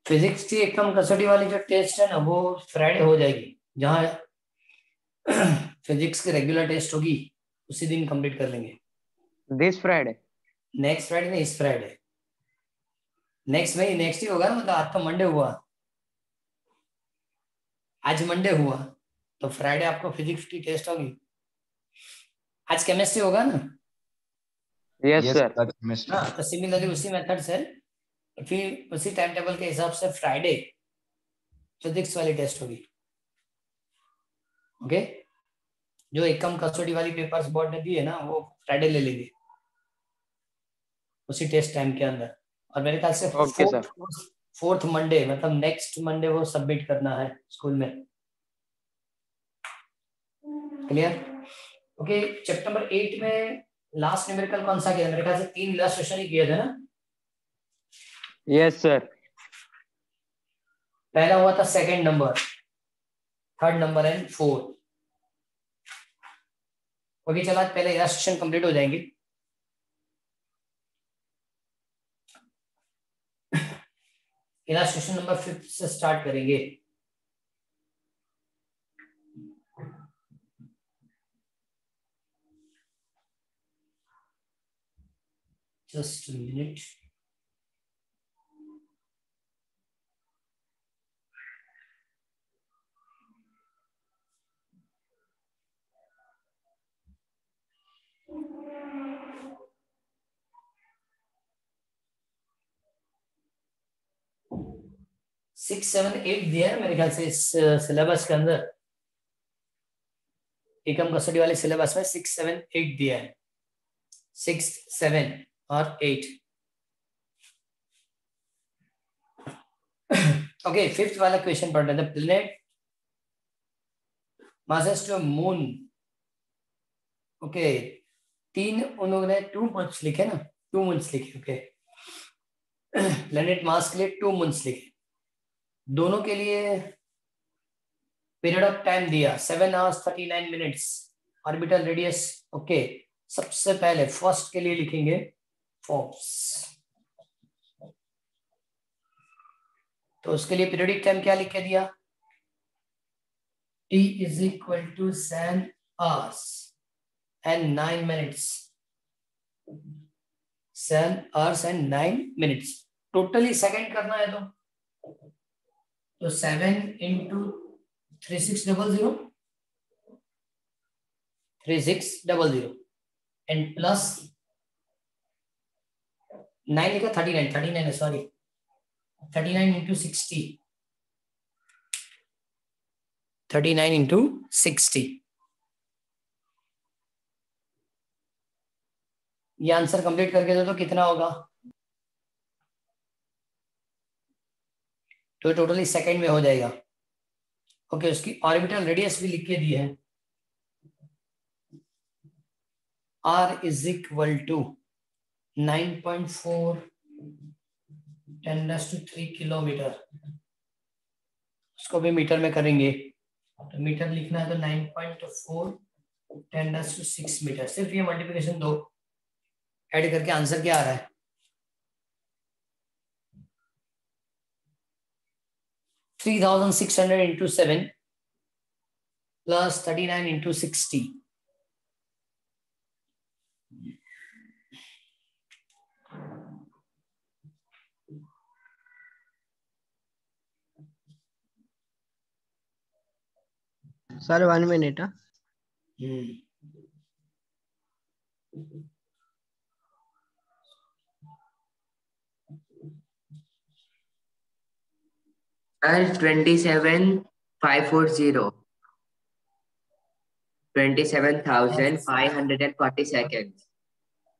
Physics की एकदम कसौटी वाली जो टेस्ट है ना वो फ्राइडे हो जाएगी, जहाँ फिजिक्स की रेगुलर टेस्ट होगी उसी दिन कंप्लीट कर लेंगे। This Friday? नेक्स्ट फ्राइडे नहीं, इस फ्राइडे। नेक्स्ट में नेक्स्ट ही होगा ना, मतलब आज तो मंडे हुआ, आज मंडे हुआ तो फ्राइडे आपको फिजिक्स की टेस्ट होगी। आज केमिस्ट्री होगा ना। Yes yes sir. Sir, chemistry. हाँ, तो सिमिलरली उसी मेथड से फिर उसी टाइम टेबल के हिसाब से फ्राइडे फिजिक्स वाली टेस्ट होगी। ओके, जो एकम कसौटी वाली पेपर्स बोर्ड ने दी है ना वो फ्राइडे ले लेंगे उसी टेस्ट टाइम के अंदर। और मेरे ख्याल से ओके सर। फोर्थ मंडे, मतलब नेक्स्ट मंडे वो सबमिट करना है स्कूल में। क्लियर? ओके, चैप्टर नंबर 8 में लास्ट न्यूमेरिकल कौन सा किया? मेरे ख्याल से 3 इलस्ट्रेशन ही किए थे ना। Yes sir. पहला हुआ था second number, third number and fourth. Okay, चलो आज पहले इलस्ट्रेशन कंप्लीट हो जाएंगे। इलस्ट्रेशन नंबर 5 से स्टार्ट करेंगे। Just a minute. Six seven eight दिया है मेरे ख्याल से इस सिलेबस के अंदर। एकम कसौटी वाले सिलेबस में 6, 7, 8 दिया है। 6, 7 और 8। ओके, फिफ्थ वाला क्वेश्चन पढ़ रहे थे। Planet masses to moon. Okay, तीन उन्होंने 2 मंथ्स लिखे ना, 2 मंथ्स लिखे। ओके, प्लेनेट मास के लिए 2 मंथ्स लिखे। दोनों के लिए पीरियड ऑफ टाइम दिया 7 hours 39 minutes, orbital radius. Okay, सबसे पहले फर्स्ट के लिए लिखेंगे फोर्ब्स। तो उसके लिए पीरियडिक टाइम क्या लिख के दिया? T is equal to 7 hours and 9 minutes. 7 hours and 9 minutes। Totally second करना है तो 7 इंटू 3600 3600 एंड प्लस 9 लिखा, 39 है, सॉरी 39 इंटू 60, 39 इंटू 60। ये आंसर कंप्लीट करके दो तो कितना होगा? तो टोटली सेकंड में हो जाएगा। ओके, उसकी ऑर्बिटल रेडियस भी लिख के दी है। R is equal to 9.4 10⁻³ kilometre. उसको भी मीटर में करेंगे तो मीटर लिखना है तो 9.4 10⁻6 मीटर। सिर्फ ये मल्टीप्लिकेशन दो, ऐड करके आंसर क्या आ रहा है? 3600 into 7 plus 39 into 60। Sir 1 minute. Sir 27,540 27,540 seconds।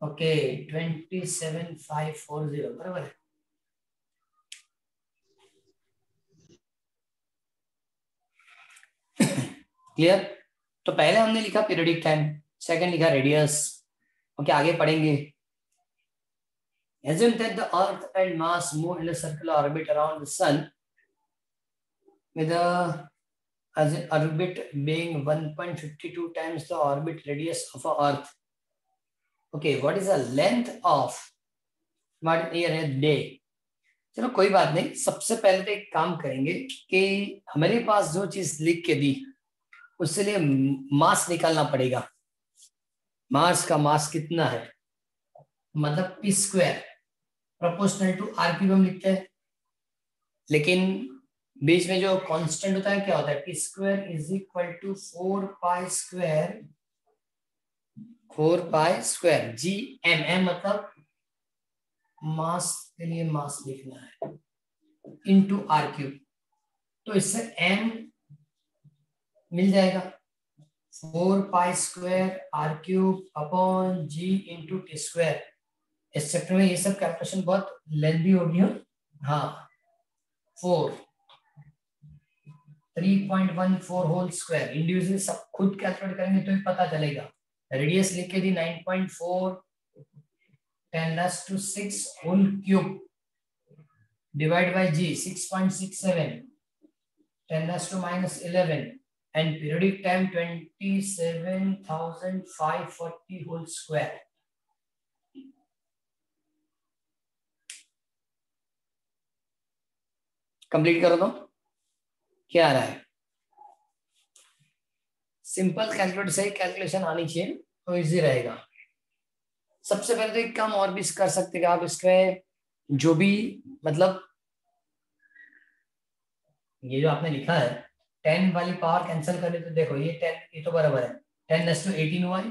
Okay, 27,540 बराबर है। क्लियर? तो पहले हमने लिखा पीरियडिक टाइम, सेकंड लिखा रेडियस। ओके, आगे पढ़ेंगे। Assume that the Earth and Mars move in a circular orbit around the Sun, with the orbit being 1.52 times the orbit radius of a Earth. Okay, what is the length of what year a day? चलो कोई बात नहीं, सबसे पहले तो एक काम करेंगे कि हमारे पास जो चीज लिख के दी उसके लिए मास निकालना पड़ेगा। मास का मास कितना है, मतलब P square proportional to R cube हम लिखते हैं, लेकिन बीच में जो कांस्टेंट होता है क्या होता है, P square is equal to 4 pi square G M. M मतलब मास के लिए मास लिखना है इनटू आर क्यूब, तो इससे एम मिल जाएगा 4 pi square R cube upon G into T square. इस चैप्टर में ये सब कैलकुलेशन बहुत लेंथी होगी। हाँ 3.14 होल स्क्वायर, इंडिविजुअली सब खुद कैलकुलेट करेंगे तो ही पता चलेगा। रेडियस लिख के दी 9.4 10⁻⁶ whole cube divide by G 6.67 10⁻⁻11 and periodic time 27,540 whole square. Complete करो तो क्या आ रहा है, सिंपल कैलकुलेटर से कैलकुलेशन आनी चाहिए तो इजी रहेगा। सबसे पहले तो एक काम और भी कर सकते हैं आप, इसमें जो भी मतलब ये जो आपने लिखा है 10 वाली पावर कैंसिल कर ले तो देखो ये 10 ये तो बराबर है 10⁻18 हुआ है,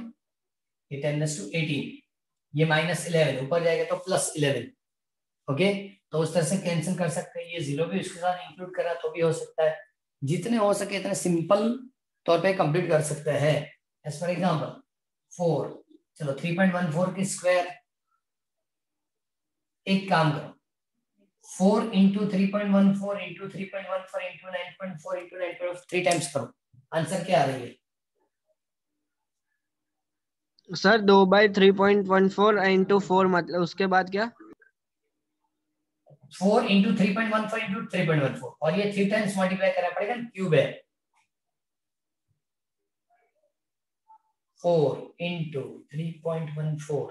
ये 10⁻18, ये -11 ऊपर जाएगा तो +11। ओके, तो उस तरह से कैंसिल कर सकते हैं, ये जीरो भी उसके साथ इंक्लूड करा तो भी हो सकता है। जितने हो सके इतने सिंपल तौर पे कंप्लीट कर सकते हैं। एज फॉर एग्जांपल 4, चलो 3.14 की स्क्वायर, एक काम करो 4 into 3.14 into 3.14 into 9.4 into 9.4 3 times करो, आंसर क्या आ रही है सर 2/3.14 इंटू 4 मतलब उसके बाद क्या? 4 इंटू 3.14 इंटू 3.14 और ये 3 टाइम्स मल्टीप्लाई करना पड़ेगा, क्यूब है। 4 into 3.14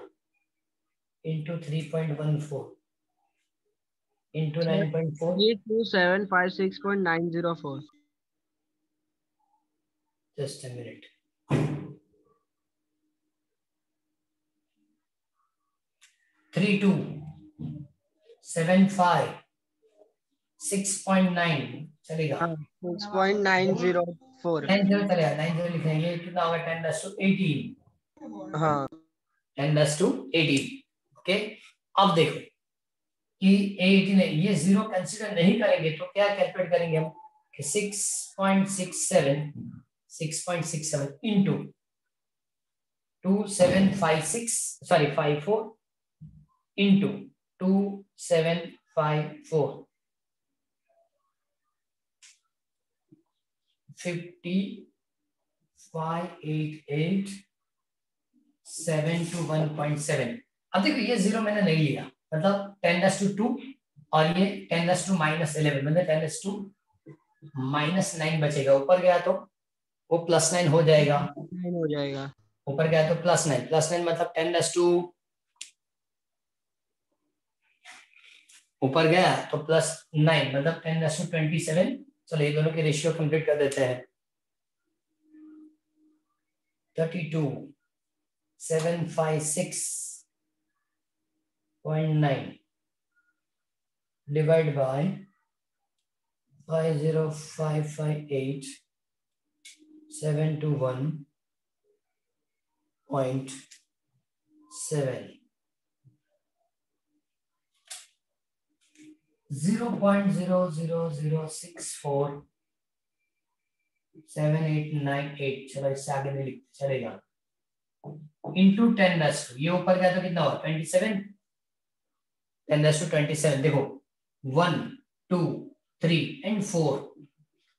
into 3.14 into 9.4 32756.904। Just a minute, 3275 6.9 चलेगा। हाँ 6.904। 90 चलेगा, 90 लिखेंगे, कितना होगा 10⁻18 हाँ 10⁻18। ओके, अब देखो कि 18 है, ये जीरो कंसीडर नहीं करेंगे तो क्या कैलकुलेट करेंगे हम कि 6.67 इंटू 54 इंटू 2754 5588 अब देखो ये जीरो मैंने नहीं लिया, मतलब 10⁻2 और ये 10⁻⁻11 मतलब 10⁻⁻9 बचेगा, ऊपर गया तो वो +9 हो जाएगा, 9 हो जाएगा। ऊपर गया तो +9 मतलब 10 ऊपर गया तो +9 मतलब 10⁻27। चलो ये दोनों के रेशियो कंप्लीट कर देते हैं, 32,756.9 डिवाइड बाय 5058721.7 0.000647898। चलो इससे आगे नहीं लिखते चलेगा, इंटू 10⁻2, ये ऊपर गया तो कितना हुआ 27, 10⁻27 देखो 1 2 3 एंड 4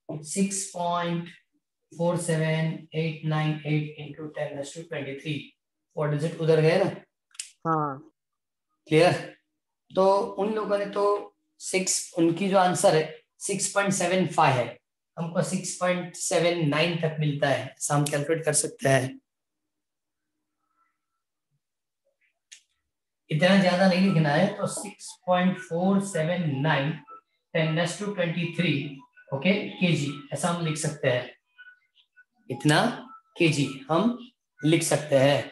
6.47898 इंटू 10⁻23 4 डिजिट उधर गए ना। हाँ क्लियर, तो उन लोगों ने तो 6, उनकी जो आंसर है 6.75 है, हमको 6.79 तक मिलता है, ऐसा हम कैलकुलेट कर सकते हैं। इतना ज्यादा नहीं लिखना है, तो 6.479 10⁻23 ओके केजी, ऐसा हम लिख सकते हैं, इतना केजी हम लिख सकते हैं।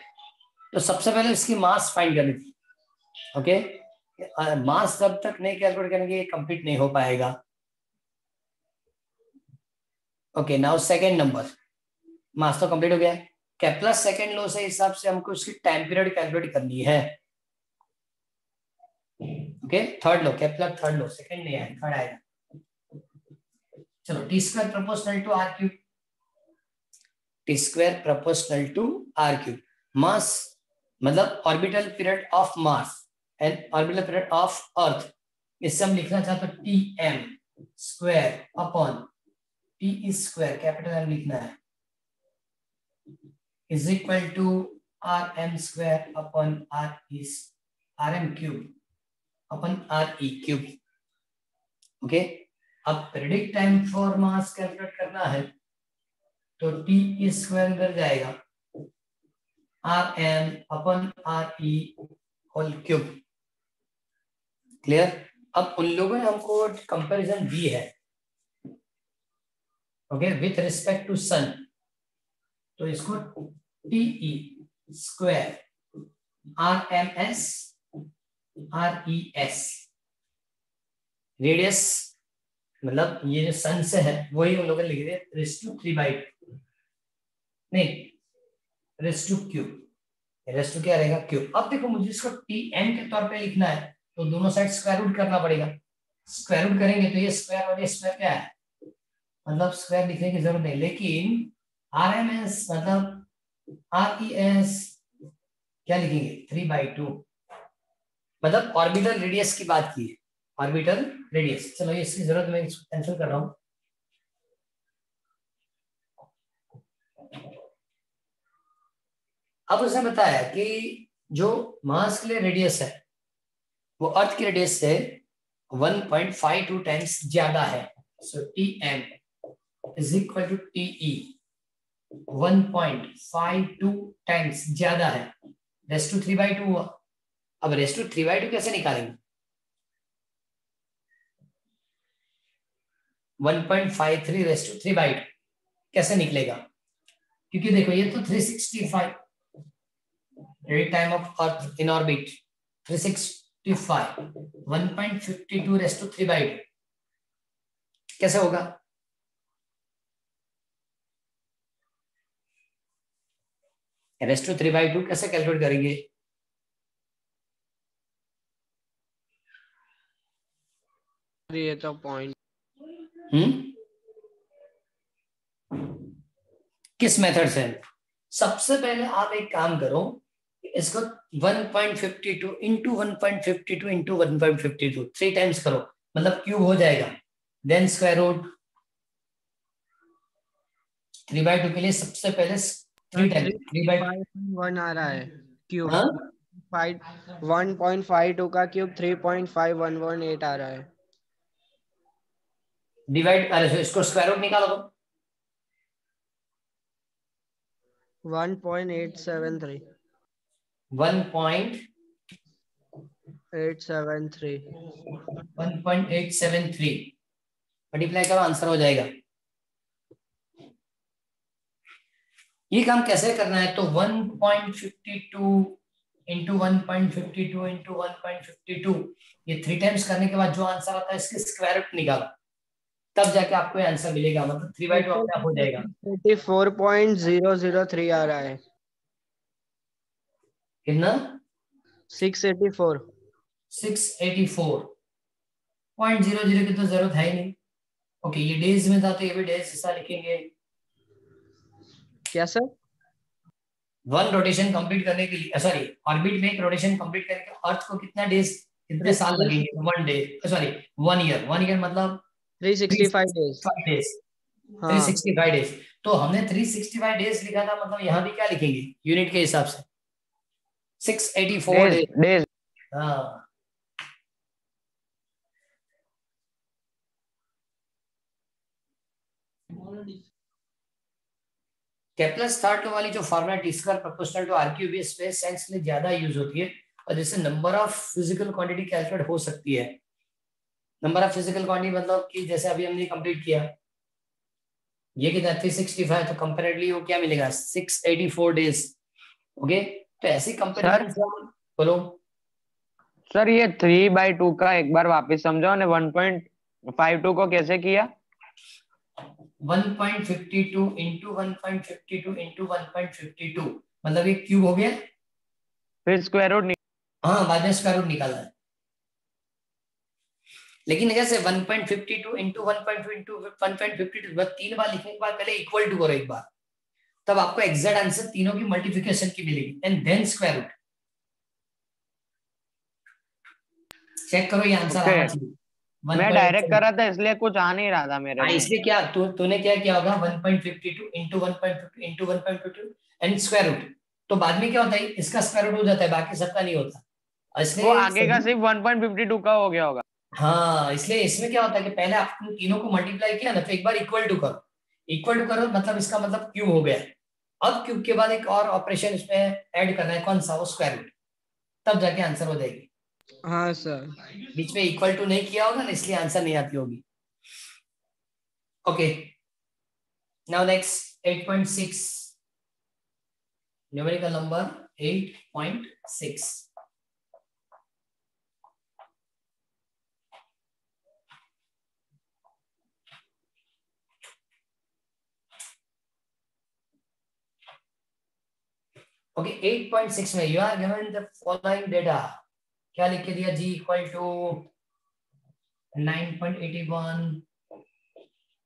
तो सबसे पहले इसकी मास फाइंड करनी थी, ओके। मास जब तक नहीं कैलकुलेट करेंगे कंप्लीट नहीं हो पाएगा। ओके नाउ सेकंड नंबर, मास तो कंप्लीट हो गया है। केप्लर सेकंड लॉ से हिसाब से हमको इसकी टाइम पीरियड कैलकुलेट करनी है। Okay third law, Kepler third law, second नहीं आया, थर्ड आएगा। चलो T square proportional to R cube, T square proportional to R cube. Mass मतलब orbital period of mass and orbital period of earth, इससे हम लिखना चाहते हैं T M square upon T square capital M लिखना है, is equal to R M square upon R M cube upon R E cube. Okay अब predict time for mass calculate करना है, तो टी स्क्वायर अंदर जाएगा R M upon R E whole cube. Clear? अब उन लोगों ने हमको कंपैरिजन दी है, okay with respect to sun, तो इसको T E square R M S R E S, radius मतलब ये जो सन से है वही उन लोगों ने लिख दिया रेस टू 3/2, नहीं raise to cube, raise to क्या रहेगा क्यूब। अब देखो मुझे इसको टी एन के तौर पे लिखना है, तो दोनों साइड स्क्वायर रूट करना पड़ेगा। स्क्वायर रूट करेंगे तो ये स्क्वायर और ये स्क्वायर क्या है, मतलब स्क्वायर लिखने की जरूरत नहीं, लेकिन आर एम एस मतलब आर ई एस क्या लिखेंगे 3/2, मतलब ऑर्बिटल रेडियस की बात की है, ऑर्बिटल रेडियस। चलो ये इसकी जरूरत मैं कैंसिल कर रहा हूं। अब उसने बताया कि जो मास के लिए रेडियस है वो अर्थ की रेडियस से 1.52 टाइम्स ज्यादा है। So T M is equal to T E 1.52 times ज्यादा है, रेस टू 3/2 हुआ। अब रेस टू 3/2 कैसे निकालेंगे, 1.53 रेस टू 3/2 कैसे निकलेगा, क्योंकि देखो ये तो 365 time of earth in orbit 365, 1.52 raise to 3/2 कैसे होगा, रेस टू 3/2 कैसे कैलकुलेट करेंगे। ये तो पॉइंट किस मेथड से, सबसे पहले आप एक काम करो, इसको 1.52 इंटू 1.52 इंटू 1.52 3 टाइम्स करो, मतलब क्यूब हो जाएगा, देन स्क्वायर रूट 3/2 के लिए सबसे पहले 3 टाइम्स 3.51 आ रहा है क्यूब, हाँ 1.52 का क्यूब 3.5118 आ रहा है। डिवाइड, अरे इसको स्क्वायर रूट निकालो तो 1.873 1.873 873 मल्टीप्लाई करो आंसर हो जाएगा। ये काम कैसे करना है, तो 1.52 इंटू 1.52 इंटू 1.52 ये 3 टाइम्स करने के बाद जो आंसर आता है इसके स्क्वायर रूट निकालो, तब जाके आपको ये आंसर मिलेगा, मतलब 3/2 अपने आप हो जाएगा। 84.003 आ रहा है, कितना 684 684.00 की तो जरूरत है ही नहीं। ओके ये डेज में था तो ये भी डेज हिस्सा लिखेंगे। क्या सर, वन रोटेशन कंप्लीट करने के लिए, सॉरी ऑर्बिट में एक रोटेशन कंप्लीट करने के अर्थ को कितना डेज कितने साल लगेंगे, 1 डे सॉरी 1 ईयर, 1 ईयर मतलब 365 डेज। 365 हाँ 365 डेज, तो हमने 365 डेज लिखा था, मतलब यहाँ भी क्या लिखेंगे यूनिट के हिसाब से 684 डेज डेज। डेज हाँ केप्लर्स थर्ड लॉ वाली जो formula T square proportional to R cube space science में ज्यादा यूज होती है, और जिससे number of physical quantity calculate हो सकती है। नंबर ऑफ फिजिकल क्वांटिटी मतलब कि जैसे अभी हमने कंप्लीट किया, ये कितना 365, तो कंपेरेटिवली वो क्या मिलेगा 684 डेज। ओके, तो ऐसी कंपैरिजन से हम बोलो। सर ये 3/2 का एक बार वापस समझाओ ने, 1.52 को कैसे किया? 1.52 इंटू 1.52 इंटू 1.52 मतलब ये क्यूब हो गया। फिर स्क्वायर रूट हाँ, बाद में स्क्वायर रूट निकालना है। लेकिन जैसे 1.52 इंटू 1.52 तीन बार लिखने के बाद पहले इक्वल टू करो एक बार, तब आपको एग्जैक्ट आंसर तीनों की मल्टीप्लिकेशन की मिलेगी and then square root. Check करो ये आंसर आना चाहिए। मैं डायरेक्ट कर रहा था इसलिए कुछ आ नहीं रहा था मेरे हाँ, में। इसलिए क्या तूने क्या किया होगा 1.52 into 1.52 into 1.52 and square root. तो बाद में क्या होता है, इसका स्क्वायर रूट हो जाता है, बाकी सबका नहीं होता, वो इसलिए आगे का सिर्फ 1.52 का हो गया होगा। हाँ, इसलिए इसमें क्या होता है कि पहले आपने तीनों को मल्टीप्लाई किया ना, तो एक बार इक्वल टू करो। इक्वल टू करो मतलब इसका मतलब क्यूब हो गया। अब क्यूब के बाद एक और ऑपरेशन इसमें ऐड करना है, कौन सा, वो स्क्वायर रूट, तब जाके आंसर हो जाएगी। हाँ सर। बीच में इक्वल टू नहीं किया होगा ना, इसलिए आंसर नहीं आती होगी। Okay, now next 8.6, numerical number 8.6। Okay, 8.6 में you are given the following data. क्या लिख के दिया, जी इक्वल टू 9.81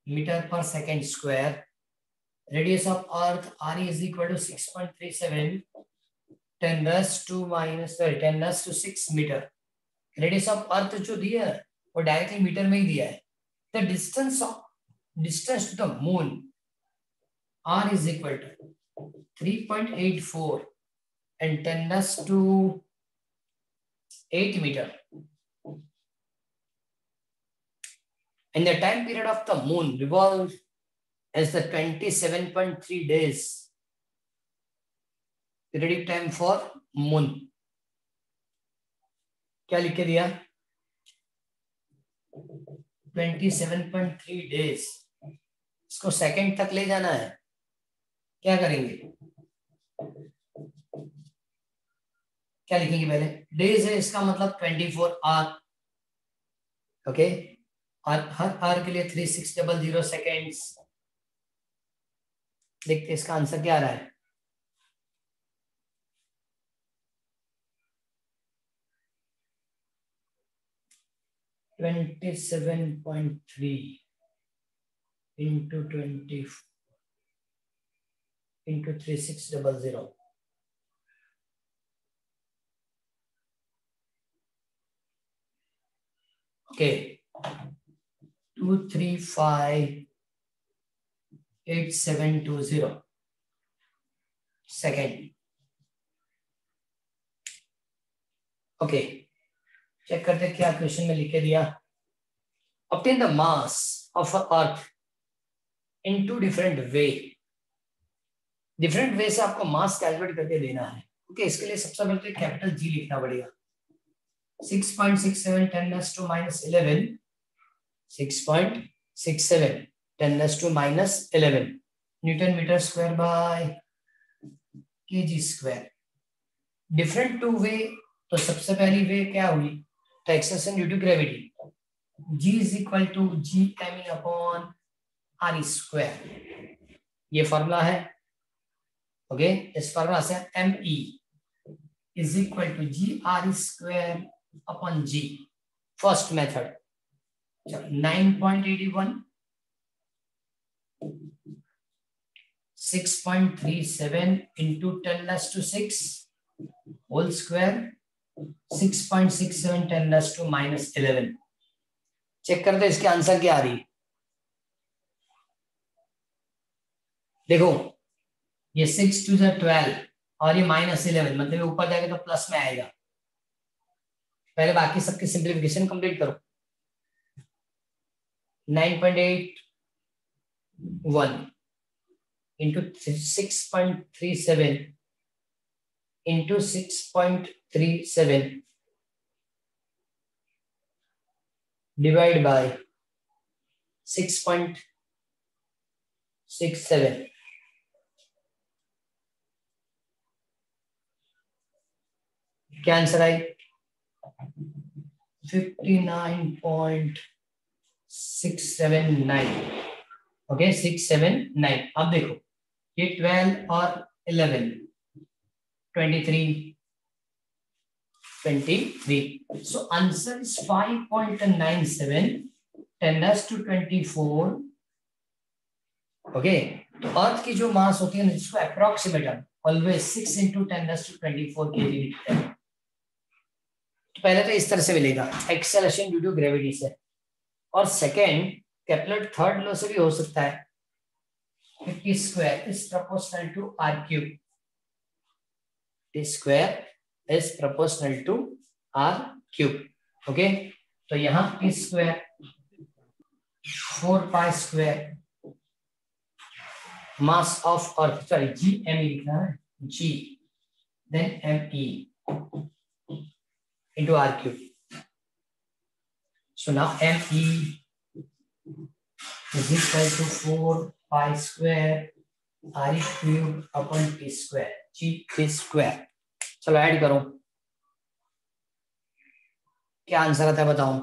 मीटर पर second square, radius of earth R is equal to 6.37 10⁻⁻6 meter. Radius of earth जो दिया है वो डायरेक्टली मीटर में ही दिया है। The distance to the moon R is equal to 3.84 and 10⁻⁸ meter. And the time period of the moon revolves as the 27.3 days periodic time for moon. क्या लिख के दिया, 27.3 डेज। इसको सेकंड तक ले जाना है, क्या करेंगे, क्या लिखेंगे पहले, डेज है इसका मतलब 24 आवर। ओके, और हर आवर के लिए 3600 सेकेंड्स। देखते इसका आंसर क्या आ रहा है। $27.3 into 20 into 3600। Okay, 2358720 second. Okay, check करते हैं क्या क्वेश्चन में लिखे दिया। Obtain the mass of earth in two different way. Different way से आपको मास कैलकुलेट करके देना है। ओके, इसके लिए सबसे पहले कैपिटल जी लिखना पड़ेगा। 6.67 10⁻⁻11 6.67 10⁻⁻11 newton meter square by kg square. Different two way, तो सबसे पहली वे क्या होगी, तो acceleration due to gravity, g is equal to G M E upon R square. ये फॉर्मूला है। ओके, इस फॉर्मूला से M E is equal to G R square upon G. First method 9.81 6.37 into 10⁻⁶ whole square 6.67 10⁻⁻11। Check करते इसके answer क्या आ रही है। देखो, ये 6 to the 12 और ये -11, मतलब ऊपर जाके तो प्लस में आएगा। पहले बाकी सबकी सिंप्लीफिकेशन कंप्लीट करो। 9.81 into 6.37 into 6.37 divide by 6.67. क्या आंसर आई? 59.679. ओके 679. अब देखो ये 12 और 11, 23, 23. So answer is 5.97 10⁻²4. ओके तो अर्थ की जो मास होती है जिसको अप्रोक्सीमेटम ऑलवेज 6 into 10⁻²4 kg लिखते हैं. तो पहले तो इस तरह से मिलेगा एक्सेलरेशन ड्यू टू ग्रेविटी से, और सेकेंड केपलर थर्ड लॉ से भी हो सकता है. T square is proportional to r cube. T square is proportional to r cube. Okay तो यहाँ T square 4 pi square mass of earth, sorry g m e लिखना है, g then m e into r cube. So now m e is equal to 4 pi square r e cube upon t square g t square. चलो add करो, क्या answer आता है बताओ.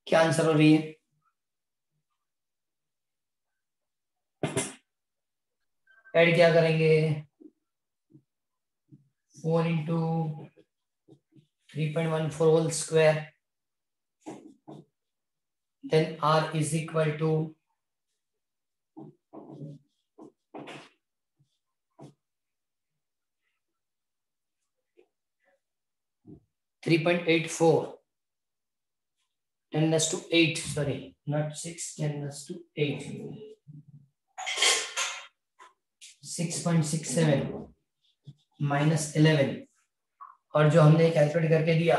क्या answer हो रही है? ऐड क्या करेंगे? 4 into 3.14 whole square, then r is equal to 3.84 10⁻⁸, sorry not 6, 10⁻⁸, 6.67 minus 11, और जो हमने कैलकुलेट करके दिया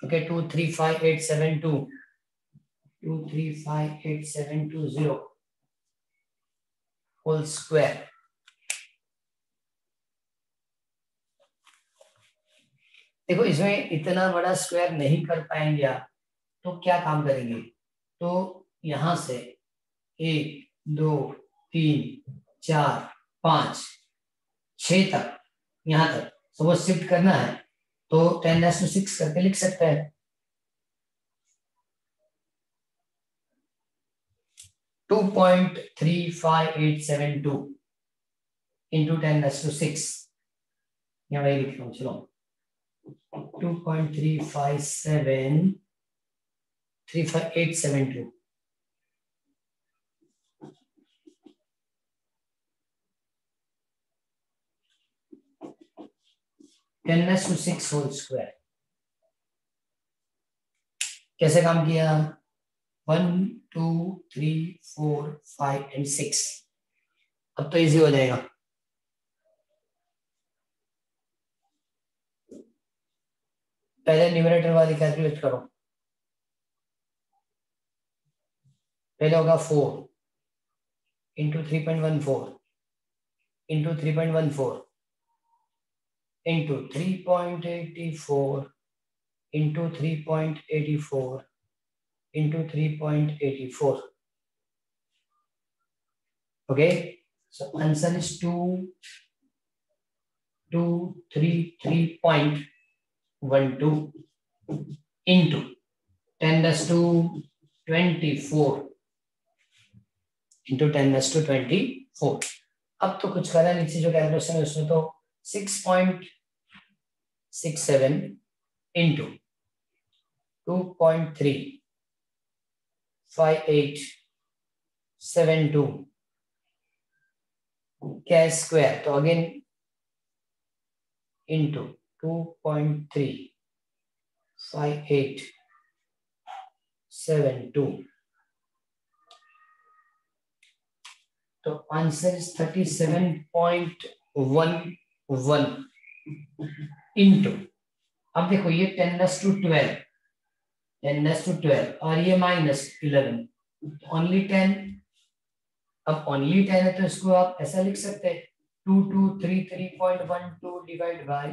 ओके 235,872 होल स्क्वायर. देखो इसमें इतना बड़ा स्क्वायर नहीं कर पाएंगे आप, तो क्या काम करेंगे? तो यहां से 1 2 3 4 5 6 तक, यहां तक सब शिफ्ट करना है, तो 10⁻⁶ करके लिख सकते हैं. 2.35872 into 10⁻⁶, यहाँ वही लिख रहा हूँ. चलो 2.35735872 10⁻⁶ होल स्क्वायर. कैसे काम किया? 1 2 3 4 5 and 6. अब तो इजी हो जाएगा. पहले न्यूमरेटर वाली कैलकुलेट करो. पहले होगा 4 into 3.14 into 3.14 into 3.84 into 3.84 into 3.84. Okay, so answer is 2233.12 into 10⁻24 into 10⁻24. अब तो कुछ करना नीचे जो कैलकुलेशन है उसमें तो 6.67 into 2.358 72 क्या स्क्वायर, तो अगेन इंटू 2.35872, तो आंसर इज 37.11 इंटू, अब देखो ये 10⁻²12 और ये -11, ओनली 10, अब ओनली 10 है तो इसको आप ऐसा लिख सकते हैं 2233.12 डिवाइड बाय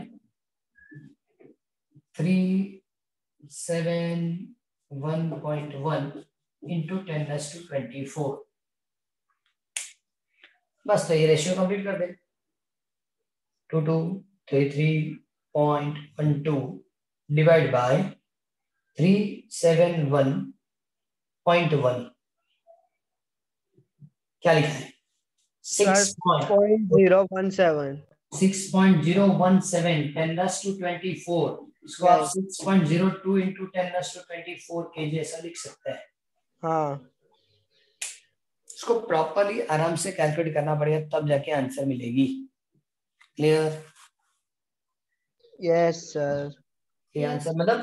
371.1 इंटू 10⁻²24, बस तो ये रेशियो कंप्लीट कर दे। 2233.12 डिवाइड बाय 371.1 क्या लिखा है? 6.017 6.017 10⁻²24, इसको आप 6.02 इंटू 10⁻²24 kg ऐसा लिख सकते हैं। हाँ इसको प्रॉपरली आराम से कैलकुलेट करना पड़ेगा तब जाके आंसर मिलेगी। क्लियर? Yes sir. ये आंसर मतलब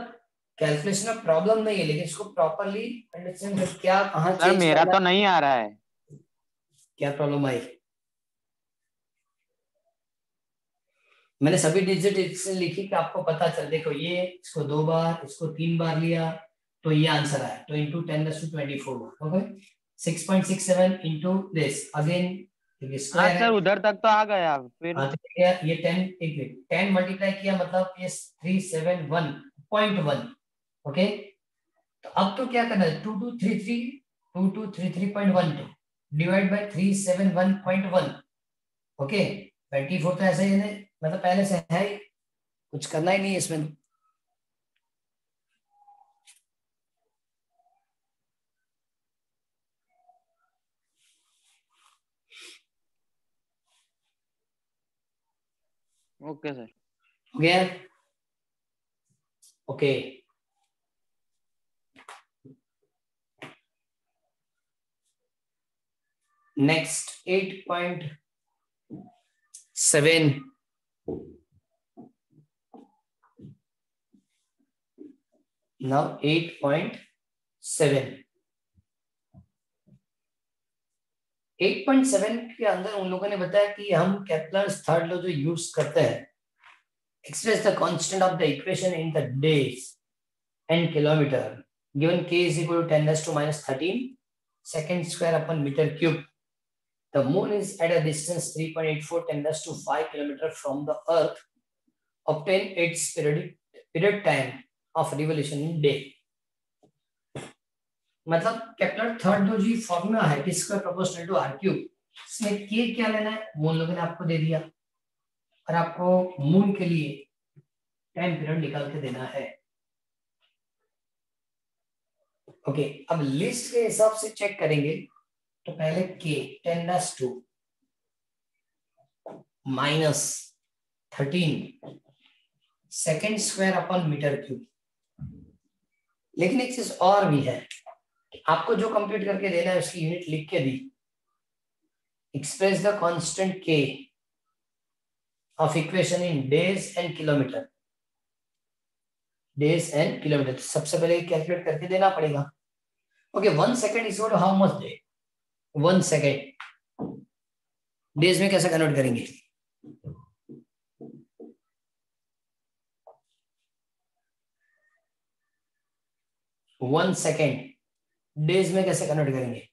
कैलकुलेशन में प्रॉब्लम नहीं है, लेकिन इसको प्रॉपरली अंडरस्टैंड कर क्या कहाँ सर चेंज मेरा करना तो नहीं आ रहा है। क्या प्रॉब्लम आई? मैंने सभी डिजिट इससे लिखी कि आपको पता चल, देखो ये इसको 2 बार इसको 3 बार लिया तो ये आंसर आया, तो into 10⁻²24 okay 6.67 into this again हाँ सर उधर तक तो आ गया फिर। ये 10 मल्टीप्लाई किया मतलब ये 371.1 ओके, तो अब तो क्या करना है 2233.12 डिवाइड बाय 371.1 ओके 24 तो ऐसा ही है, मतलब पहले से है ही, कुछ करना ही नहीं है इसमें। Okay sir. हो गया? ओके नेक्स्ट 8.7 now 8.7 के अंदर उन लोगों ने बताया कि हम केपलर्स थर्ड लॉ जो यूज करते हैं, express the constant of the equation in the days and kilometer given k is equal to 10⁻⁻13 second square upon meter cube. The moon is at a distance 3.84 10⁻⁵ kilometer from the earth. Obtain its period time of revolution in day. मतलब Kepler third law जी formula है कि square proportional to R cube, इसमें के क्या लेना है वो लोगों ने आपको दे दिया और आपको मून के लिए टाइम पीरियड निकाल के देना है। ओके अब लिस्ट के हिसाब से चेक करेंगे तो पहले के 10⁻² -13 second square upon meter cube. लेकिन एक चीज और भी है, आपको जो कंप्लीट करके देना है उसकी यूनिट लिख के दी, express the constant K of equation in days and kilometer, days and kilometer सबसे पहले कैलकुलेट करके देना पड़ेगा। Okay 1 second is equal to how much day, 1 second days में कैसे कन्वर्ट करेंगे? वन सेकेंड डेज में कैसे कन्वर्ट करेंगे?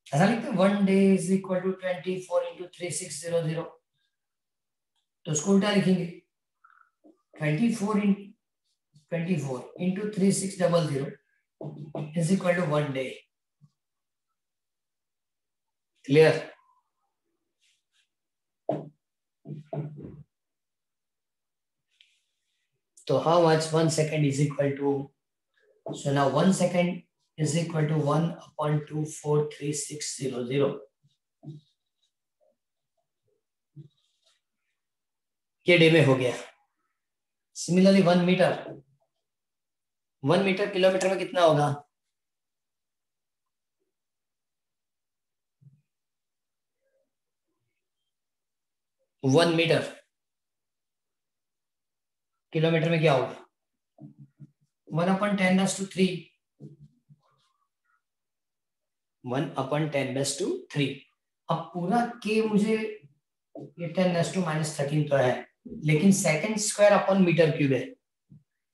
ऐसा लिखते हैं 1 day is equal to 24 into 3600, तो उसको उल्टा लिखेंगे 24 into 3600 is equal to 1 day. Clear? तो how much 1 second is equal to, so now 1 second is equal to 1/243600, ये डे में हो गया। सिमिलरली 1 मीटर किलोमीटर में कितना होगा? 1 मीटर किलोमीटर में क्या होगा? 1/10⁻³ 1/10⁻³। अब पूरा के मुझे ये 10⁻⁻13 तो है, लेकिन second square upon metre cube है,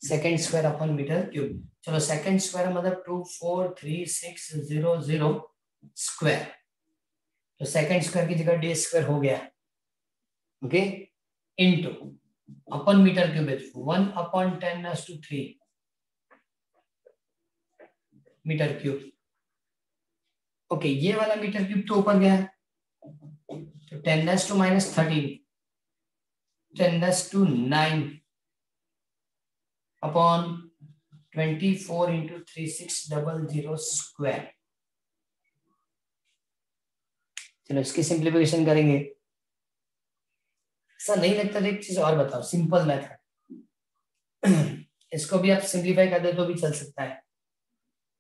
second square upon metre cube. चलो सेकंड स्क्वायर मतलब 243,600 स्क्वायर, तो सेकंड स्क्वायर की जगह डे स्क्वायर हो गया, ओके, इनटू अपन मीटर क्यूब है 1/10⁻³ मीटर क्यूब। ओके, ये वाला मीटर क्यूब तो ऊपर गया है, तो 10⁻⁻13 10⁻⁹ अपॉन 24 × 3600 स्क्वायर। चलो इसकी सिंप्लीफिकेशन करेंगे। ऐसा नहीं लगता तो एक चीज और बताओ, सिंपल मेथड, इसको भी आप सिंप्लीफाई कर दे तो भी चल सकता है।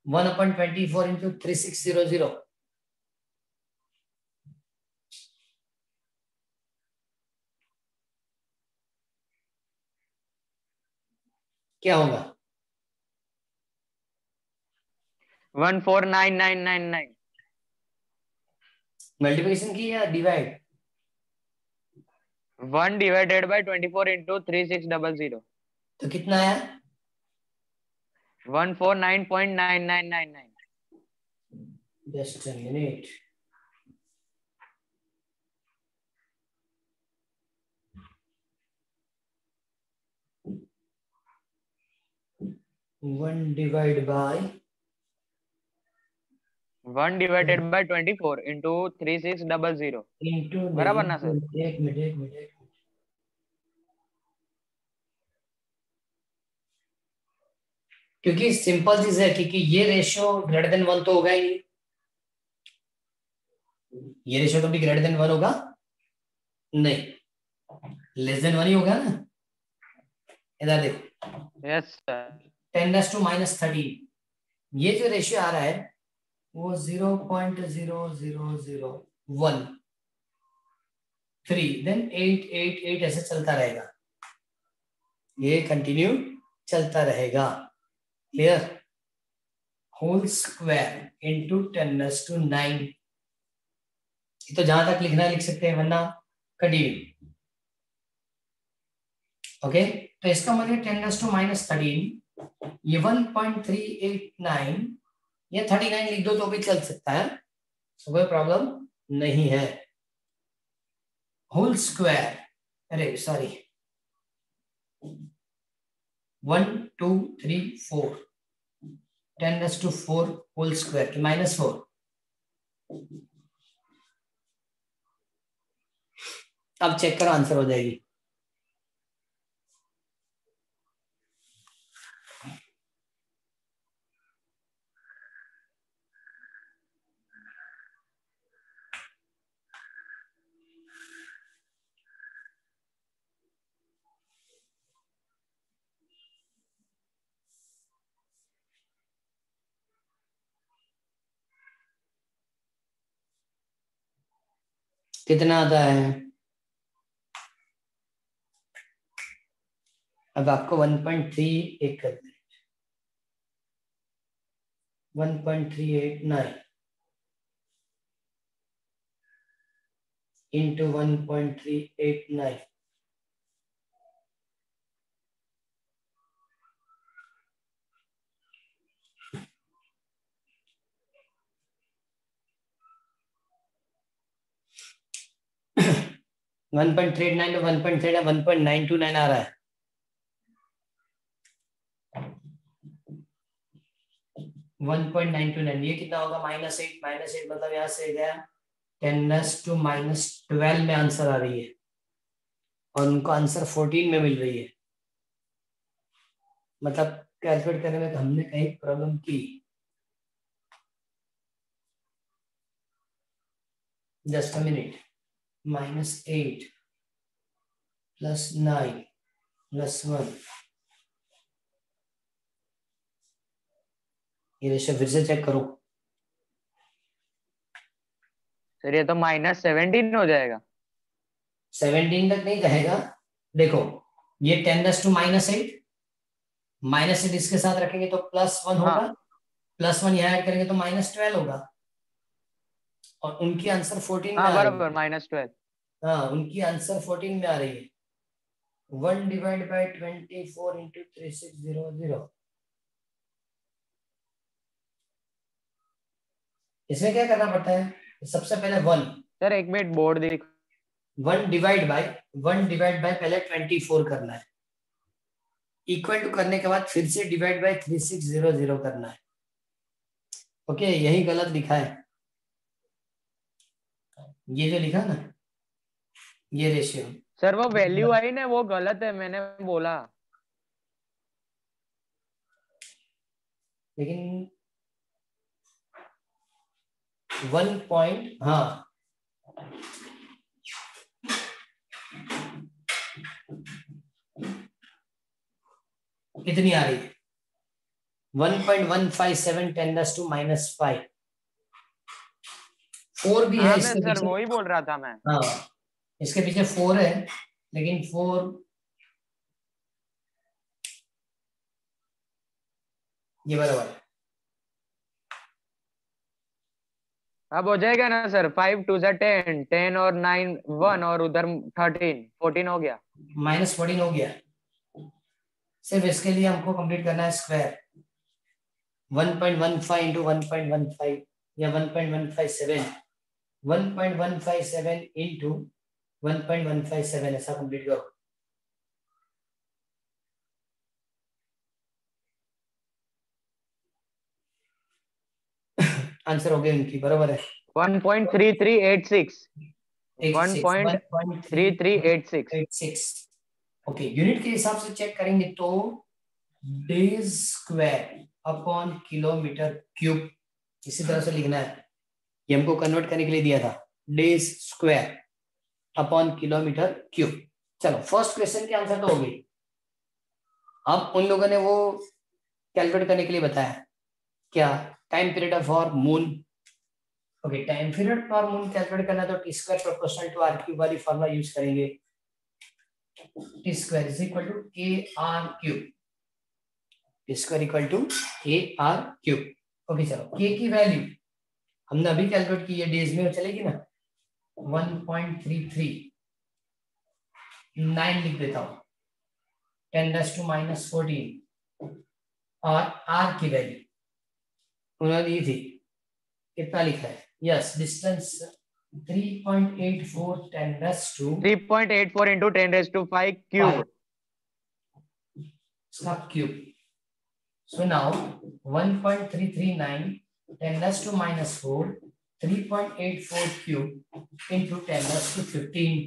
1/24 × 3600 क्या होगा? 149999। मल्टीप्लिकेशन की या डिवाइड? 1 divided by 24 × 3600। तो कितना है? 149.9999। Just a minute, one divide by 1 divided by 24 × 3600। Into, बराबर ना सर? एक मिनट एक मिनट, क्योंकि सिंपल चीज है, क्योंकि ये रेशियो ग्रेटर देन 1 तो होगा ही नहीं, ये रेशियो कभी ग्रेटर देन 1 होगा नहीं, लेस देन 1 ही होगा ना। इधर देखो, यस सर। 10⁻⁻13, ये जो रेशियो आ रहा है वो 0.0013, देन 888 ऐसे चलता रहेगा, ये कंटिन्यू चलता रहेगा। क्लियर? होल स्क्वायर इंटू 10⁻⁹, ये तो जहां तक लिखना है लिख सकते हैं, वरना कंटिन्यू। ओके, तो इसका मतलब 10⁻⁻13, ये 1.389 या 39 लिख दो तो भी चल सकता है, कोई प्रॉब्लम नहीं है। होल स्क्वायर, अरे सॉरी, 1 2 3 4, 10⁻⁴ होल स्क्वायर की -4। अब चेक करो, आंसर हो जाएगी। कितना आता है? अब आपको 1.3 एक कर दे, 1.389 into 1.389, one point three nine 1.929 आ रहा है। 1.929, ये कितना होगा? -8 -8 मतलब यहाँ से गया 10⁻⁻12 में आंसर आ रही है, और उनको आंसर 14 में मिल रही है। मतलब कैलकुलेट करने में तो हमने कहीं प्रॉब्लम की। जस्ट अ मिनट, -8 +9 +1, ये रेशियो फिर से चेक करो। सर ये तो -17 हो जाएगा। 17 तक नहीं जाएगा। देखो ये 10⁻⁻⁸, -8 इसके साथ रखेंगे तो +1 होगा, +1 यहाँ ऐड करेंगे तो -12 होगा, और उनकी आंसर 14 में हाँ आ रही बराबर, है। -12। हाँ उनकी आंसर 14 में आ रही है। 1 डिवाइड बाई 24 इंटू 3600। इसमें क्या करना पड़ता है, सबसे पहले 1 सर एक मिनट बोर्ड देख। 1 डिवाइड बाय पहले 24 करना है, इक्वल टू करने के बाद फिर से डिवाइड बाय 3600 करना है। ओके यही गलत लिखा है, ये जो लिखा ना ये रेशियो। सर वो वैल्यू आई ना वो गलत है, मैंने बोला। लेकिन 1 पॉइंट, हाँ कितनी आ रही है 1.157 10⁻⁻⁵। 4 भी है हाँ मैं इसके सर पीछे। वही बोल रहा था मैं। हाँ इसके पीछे 4 है, लेकिन 4 ये बराबर है। अब हो जाएगा ना सर, 5 2 10, 10 और 9 1 और उधर 13 14 हो गया। -14 हो गया। सिर्फ इसके लिए हमको कंप्लीट करना है स्क्वायर। 1.15 इंटू 1.15 या 1.157, 1.157 इंटू 1.157 ऐसा कंप्लीट करो। आंसर हो गया इनकी, बराबर है 1.3386। 1.3386। 1.3386। ओके यूनिट के हिसाब से चेक करेंगे तो days square upon kilometre cube इसी तरह से लिखना है। ये हमको कन्वर्ट करने के लिए दिया था, days square upon kilometre cube. चलो फर्स्ट क्वेश्चन के आंसर तो हो गई। अब उन लोगों ने वो कैलकुलेट करने के लिए बताया, क्या time period for moon. Okay time period for moon calculate करना तो T square proportional to R cube वाली फॉर्मूला यूज करेंगे। T square is equal to K R cube, T square equal to K R cube. Okay चलो K की value हमने अभी calculate की है, डेज में चलेगी ना 1.339 लिख देता हूं 10⁻⁻14 और आर की वैल्यू उन्होंने दी थी, कितना लिखा है, yes distance 3.84 3.84 into 10⁵ cube cube. So now 1.339 10⁻⁻4 3.84 cube into 10⁻15।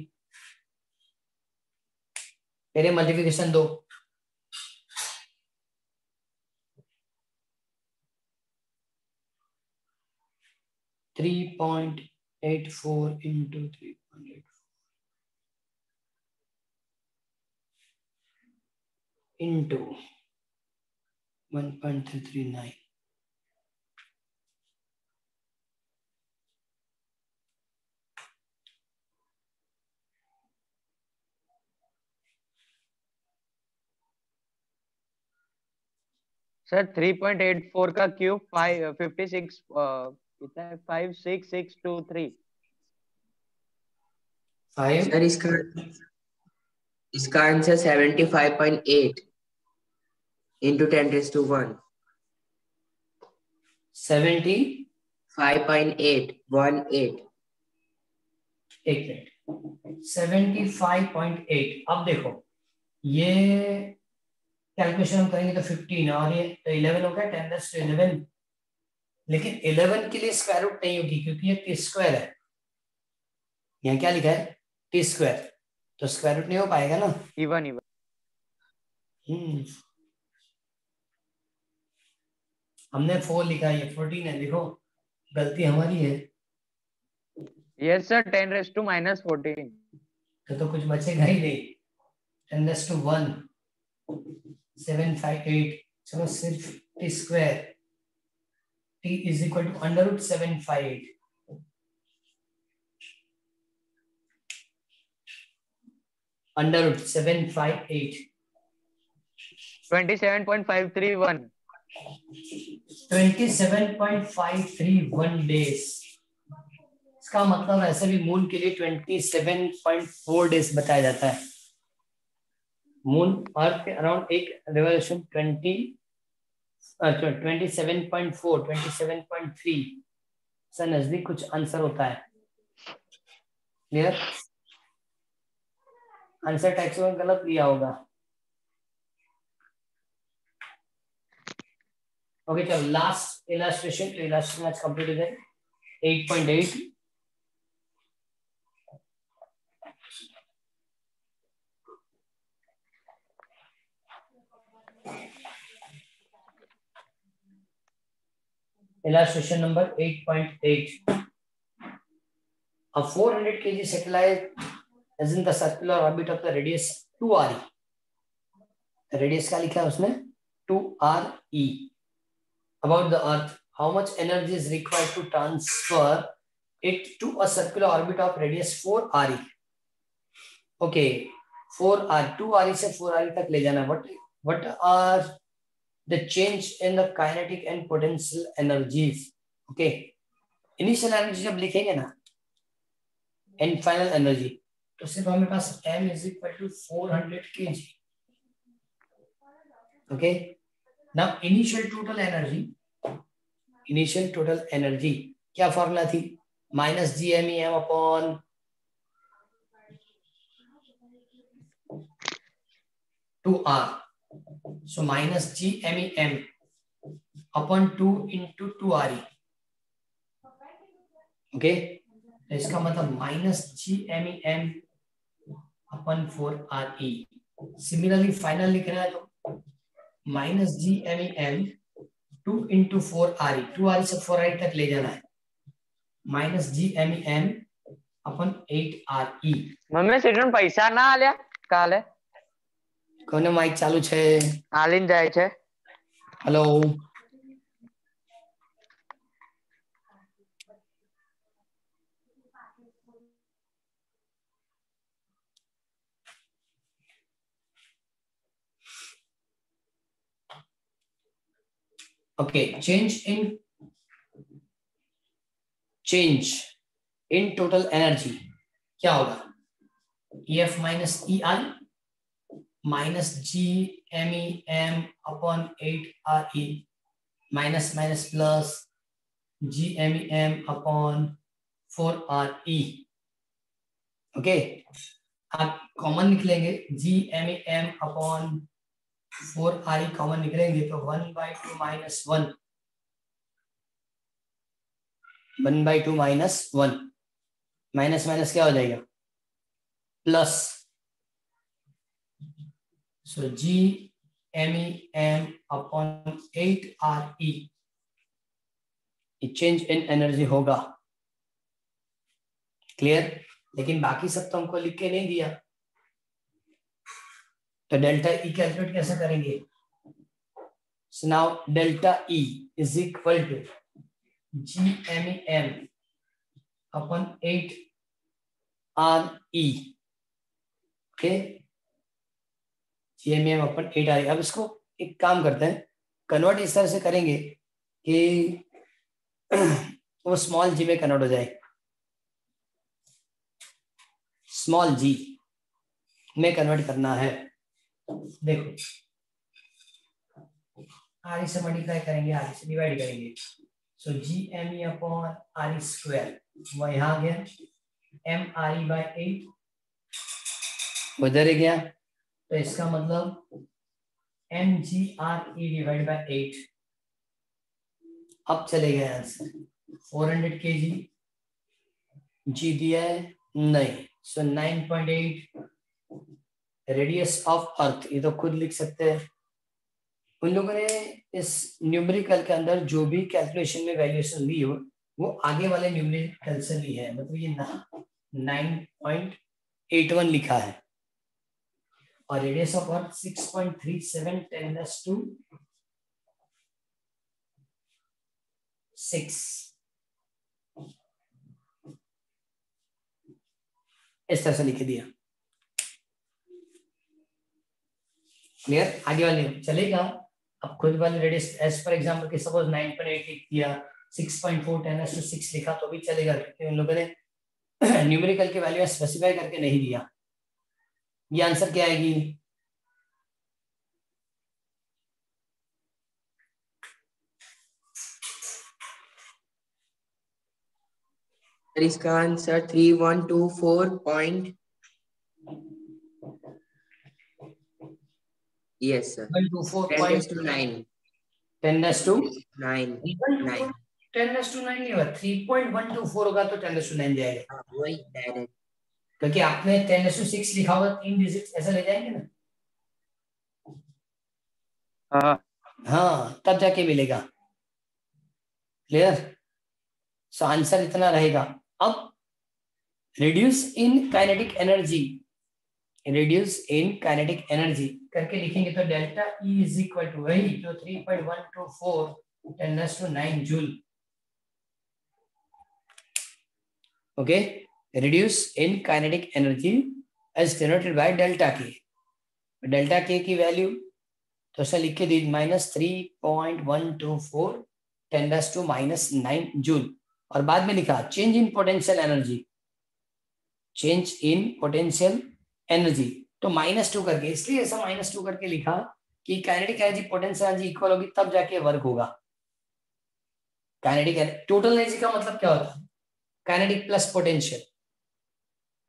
मेरे मल्टीप्लिकेशन दो, three point 84 into 3.84 into 1.339। Sir 3.84 का क्यूब 56 कितना है, 56623। सर इसका आंसर 75.8 इंटू 10⁻1। 5.8 एक मिनट 75.8। अब देखो ये कैलकुलेशन हम करेंगे तो 15 और ये 11 हो गया 10⁻11, लेकिन 11 के लिए स्क्वायर रूट नहीं होगी क्योंकि ये टी स्क्वायर है। यहाँ क्या लिखा है टी स्क्वायर, तो स्क्वायर रूट नहीं हो पाएगा ना। इवन हमने 4 लिखा है, ये 14 है, देखो गलती हमारी है। Yes sir 10⁻⁻14। तो कुछ बचेगा ही नहीं। 10⁻1 758। चलो सिर्फ T square T is equal to √758। Under root 758 27.531 27.531 days. इसका मतलब ऐसे भी मून के लिए 27.4 डेज बताया जाता है। मून अर्थ के अराउंड एक रिवॉल्यूशन 27.4 27.3 से नजदीक कुछ आंसर होता है। क्लियर? आंसर टेक्स्ट में गलत दिया होगा। ओके चलो लास्ट इलस्ट्रेशन। तो इलस्ट्रेशन आज कंप्लीट हो जाए। 8.8 illustration number 8.8. A 400 kg satellite is in the circular orbit of the radius 2re. Radius क्या लिखा है उसने? 2re. About the Earth, how much energy is required to transfer it to a circular orbit of radius 4re? Okay, 4r 2re से 4re तक ले जाना। What are the change in the kinetic and potential energies? Okay, initial energy जब लिखेंगे ना and final energy, तो सिर्फ हमें पास m is equal to 400 kg. Okay, now initial total energy क्या फॉर्मूला थी? Minus GMEM upon two R. So minus GMEM upon 2 into 2RE। Okay, इसका मतलब minus GMEM upon 4RE। Similarly final लिखना है तो minus GMEM 2 into 4RE। 2RE से 4RE तक ले जाना है। माइनस GMEM अपन 8RE। मम्मी सीटन पैसा ना आल्या काले કોને માઇક ચાલુ છે? આલીન જાય છે। Hello okay, change in total energy क्या होगा? EF minus EI minus GMEM upon 8RE minus minus plus GMEM upon 4RE। Okay, आप कॉमन निकलेंगे GMEM अपॉन 4RE कॉमन निकलेंगे तो 1/2 माइनस 1 1/2 माइनस 1 माइनस माइनस क्या हो जाएगा? Plus. So GMEM upon 8RE change in energy होगा। Clear? लेकिन बाकी सब तो हमको लिख के नहीं दिया, तो डेल्टा E कैलकुलेट कैसे करेंगे? So now delta E is equal to GMEM upon 8RE। Okay, GMEM upon 8RE। अब इसको एक काम करते हैं, कन्वर्ट इस तरह से करेंगे कि वो स्मॉल जी में कन्वर्ट हो जाए। स्मॉल जी में कन्वर्ट करना है। देखो RE से मल्टीप्लाई करेंगे, RE से डिवाइड करेंगे। सो GME अपॉन RE स्क्वायर वो यहाँ आ गया, MRE बाय 8 उधर ही गया, तो इसका मतलब MGRE डिवाइड बाय 8। अब चले गए आंसर 400 kg। जी दिया है नहीं, सो 9.8 रेडियस ऑफ अर्थ, ये तो खुद लिख सकते हैं। उन लोगों ने इस न्यूमेरिकल के अंदर जो भी कैलकुलेशन में वैल्यूएशन ली हो वो आगे वाले न्यूमेरिकल से ली है, मतलब ये 9.81 लिखा है और रेडियस ऑफ अर्थ 6.37 10⁶ इस तरह से लिख दिया। क्लियर? आगे वाले चलेगा। अब खुद वाले रेडियस एज पर एग्जाम्पल के सपोज 9.8 लिख दिया, 6.4 10⁶ लिखा तो भी चलेगा, क्योंकि उन लोगों ने न्यूमेरिकल के वैल्यू स्पेसिफाई करके नहीं दिया। ये आंसर क्या आएगी? सर इसका आंसर 3124. Yes sir. 10⁹ 9. 10⁹ नहीं होगा, 3.124 होगा तो 10⁹ जाएगा, वही डायरेक्ट। क्योंकि आपने 10⁶ लिखा होगा, 3 डिजिट ऐसा ले जाएंगे ना। हाँ, तब जाके मिलेगा। क्लियर? सो आंसर इतना रहेगा। अब reduce in kinetic energy, reduce in kinetic energy करके लिखेंगे तो delta E is equal to वही जो 3.124 10⁹ joule. Okay, reduce in kinetic energy as denoted by delta K. Delta K की वैल्यू तो ऐसा लिख के दी -3.124 10⁻⁻⁹ जूल, और बाद में लिखा change in potential energy, change in potential energy तो -2 करके, इसलिए ऐसा -2 करके लिखा कि kinetic energy potential energy equal होगी तब जाके वर्क होगा। काइनेटिक टोटल एनर्जी का मतलब क्या होता है? Kinetic plus potential,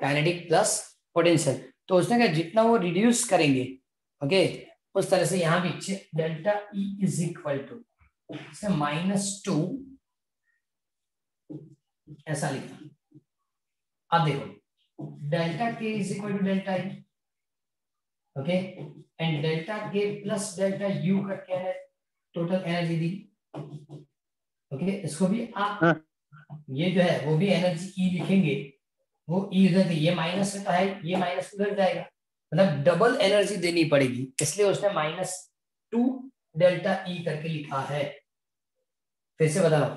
kinetic plus potential. तो उसने कहा जितना वो रिड्यूस करेंगे, ओके, उस तरह से यहाँ भी delta E is equal to -2 ऐसा लिखा। अब देखो delta K is equal to delta E, okay, and delta K plus delta U करके है टोटल एनर्जी दी। ओके, इसको भी आप ये जो है वो भी एनर्जी ई लिखेंगे, वो ई उधर थी, ये माइनस में तो है, ये माइनस उधर जाएगा, मतलब डबल एनर्जी देनी पड़ेगी, इसलिए उसने -2 डेल्टा ई करके लिखा है। फिर से बता रहा हूं,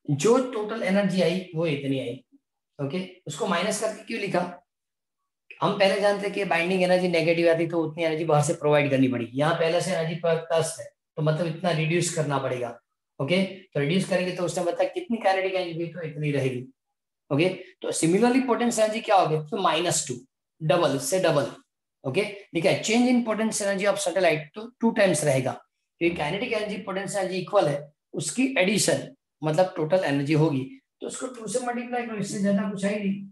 जो टोटल एनर्जी आई वो इतनी आई, ओके, उसको माइनस करके क्यों लिखा? हम पहले जानते कि बाइंडिंग एनर्जी नेगेटिव आती तो उतनी एनर्जी बाहर से प्रोवाइड करनी पड़ेगी, यहाँ पहले से एनर्जी प्लस है तो मतलब इतना रिड्यूस करना पड़ेगा। ओके, तो रिड्यूस करेंगे तो उसने बताया कितनी काइनेटिक एनर्जी तो इतनी रहेगी। ओके, तो सिमिलरली पोटेंशियल एनर्जी क्या होगी? तो -2 डबल, इससे डबल। ओके, ठीक है, change in potential energy of satellite तो 2 टाइम्स रहेगा, क्योंकि kinetic energy potential energy equal है, उसकी एडिशन मतलब टोटल एनर्जी होगी, तो उसको 2 से मल्टीप्लाई करो, इससे ज्यादा कुछ है नहीं।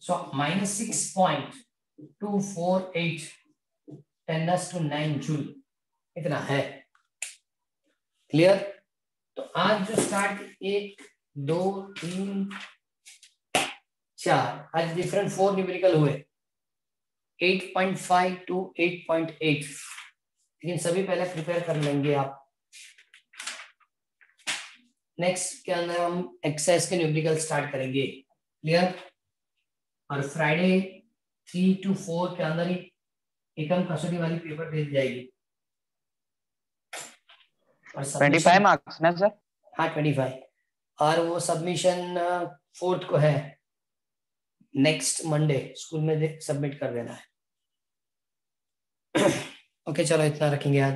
सो -6.248 10⁹ जूल इतना है। क्लियर? तो आज जो स्टार्ट 1 2 3 4 आज डिफरेंट 4 न्यूमेरिकल हुए 8.5 to 8.8, लेकिन सभी पहले प्रिपेयर कर लेंगे आप। नेक्स्ट के अंदर हम एक्सरसाइज के न्यूमेरिकल स्टार्ट करेंगे। क्लियर? और फ्राइडे 3 to 4 के अंदर ही एकम कसौटी वाली पेपर भेज जाएगी। और 25 मार्क्स ना सर? हाँ 25, और वो सबमिशन 4th को है, नेक्स्ट मंडे स्कूल में सबमिट कर देना है। ओके, चलो इतना रखेंगे आज।